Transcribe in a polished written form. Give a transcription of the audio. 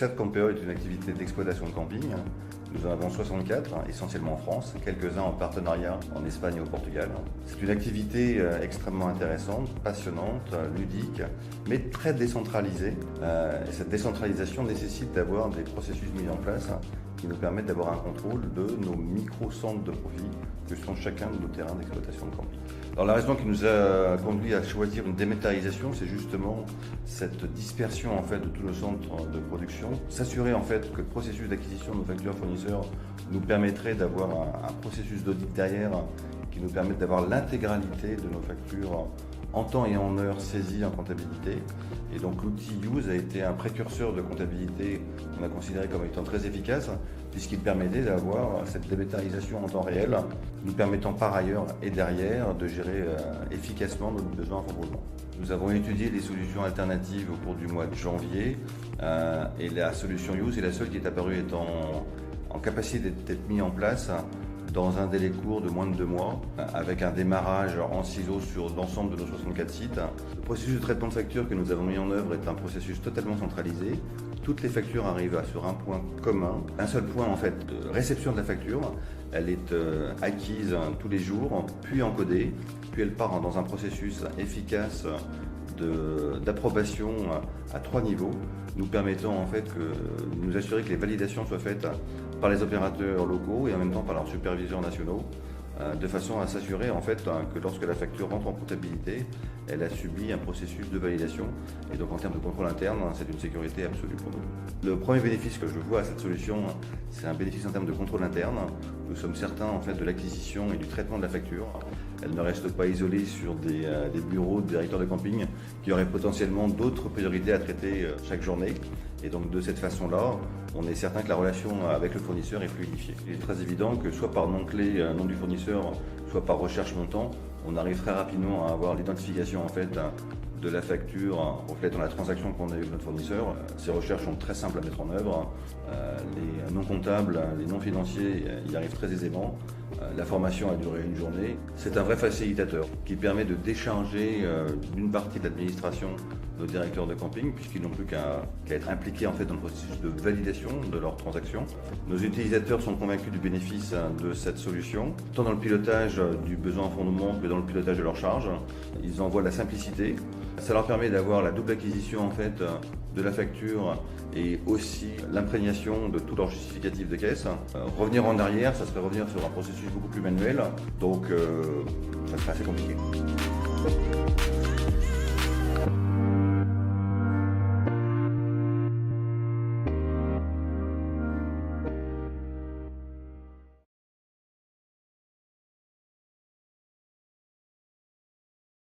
Chat Camper est une activité d'exploitation de camping. Nous en avons 64, essentiellement en France, quelques-uns en partenariat en Espagne et au Portugal. C'est une activité extrêmement intéressante, passionnante, ludique, mais très décentralisée. Et cette décentralisation nécessite d'avoir des processus mis en place qui nous permettent d'avoir un contrôle de nos micro-centres de profit que sont chacun de nos terrains d'exploitation de camping. Alors la raison qui nous a conduit à choisir une dématérialisation, c'est justement cette dispersion en fait de tous nos centres de production, s'assurer en fait que le processus d'acquisition de nos factures fournisseurs nous permettrait d'avoir un processus d'audit derrière qui nous permette d'avoir l'intégralité de nos factures en temps et en heure saisies en comptabilité. Et donc l'outil Use a été un précurseur de comptabilité qu'on a considéré comme étant très efficace, puisqu'il permettait d'avoir cette dématérialisation en temps réel, nous permettant par ailleurs et derrière de gérer efficacement nos besoins en fonds de roulement. Nous avons étudié des solutions alternatives au cours du mois de janvier, et la solution Use est la seule qui est apparue étant en capacité d'être mise en place dans un délai court de moins de 2 mois, avec un démarrage en ciseaux sur l'ensemble de nos 64 sites. Le processus de traitement de factures que nous avons mis en œuvre est un processus totalement centralisé. Toutes les factures arrivent sur un point commun, un seul point en fait de réception de la facture. Elle est acquise tous les jours, puis encodée, puis elle part dans un processus efficace d'approbation à 3 niveaux, nous permettant en fait de nous assurer que les validations soient faites par les opérateurs locaux et en même temps par leurs superviseurs nationaux, de façon à s'assurer en fait que lorsque la facture rentre en comptabilité, elle a subi un processus de validation. Et donc en termes de contrôle interne, c'est une sécurité absolue pour nous. Le premier bénéfice que je vois à cette solution, c'est un bénéfice en termes de contrôle interne. Nous sommes certains en fait de l'acquisition et du traitement de la facture. Elle ne reste pas isolée sur des bureaux de directeurs de camping qui auraient potentiellement d'autres priorités à traiter chaque journée. Et donc de cette façon-là, on est certain que la relation avec le fournisseur est fluidifiée. Il est très évident que soit par nom-clé, nom du fournisseur, soit par recherche montant, on arrive très rapidement à avoir l'identification en fait de la facture reflétant la transaction qu'on a eue avec notre fournisseur. Ces recherches sont très simples à mettre en œuvre. Les non comptables, les non financiers y arrivent très aisément. La formation a duré une journée. C'est un vrai facilitateur qui permet de décharger d'une partie de l'administration nos directeurs de camping, puisqu'ils n'ont plus qu'à être impliqués en fait dans le processus de validation de leurs transactions. Nos utilisateurs sont convaincus du bénéfice de cette solution, tant dans le pilotage du besoin en fondement que dans le pilotage de leurs charges. Ils en voient la simplicité. Ça leur permet d'avoir la double acquisition en fait de la facture et aussi l'imprégnation de tous leurs justificatifs de caisse. Revenir en arrière, ça serait revenir sur un processus beaucoup plus manuel, donc ça serait assez compliqué.